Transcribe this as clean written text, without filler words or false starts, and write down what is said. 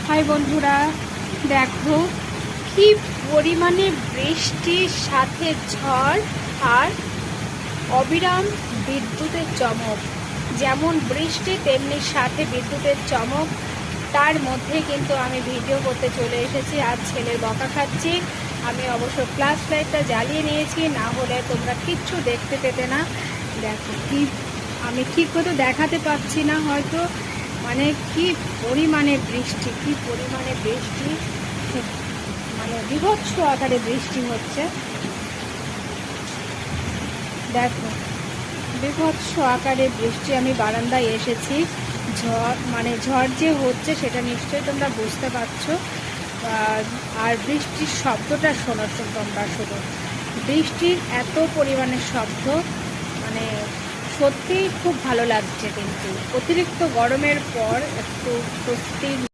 High বন্ধুরা, দেখো কি পরিমাণে বৃষ্টির সাথে ঝড় আর অবিরাম বিদ্যুতের চমক। যেমন বৃষ্টি তেমনি সাথে বিদ্যুতের চমক। তার মধ্যে কিন্তু আমি ভিডিও করতে চলে এসেছি। আজ ছেলের বকা খাচ্ছি। আমি অবশ্য ফ্ল্যাশ লাইটটা জ্বালিয়ে নিয়েছি, না হলে তোমরা কিচ্ছু দেখতে পেতে না। দেখো কি আমি ঠিক মতো দেখাতে পাচ্ছি না হয়তো, মানে কি পরিমাণে বৃষ্টি, মানে বীভৎস আকারে বৃষ্টি হচ্ছে। দেখো বীভৎস আকারে বৃষ্টি। আমি বারান্দায় এসেছি। ঝড় যে হচ্ছে সেটা নিশ্চয়ই তোমরা বুঝতে পারছো। আর বৃষ্টির শব্দটা শোনো তোমরা, শুধু বৃষ্টির এত পরিমাণে শব্দ, মানে সত্যিই খুব ভালো লাগছে। কিন্তু অতিরিক্ত গরমের পর একটু স্বস্তি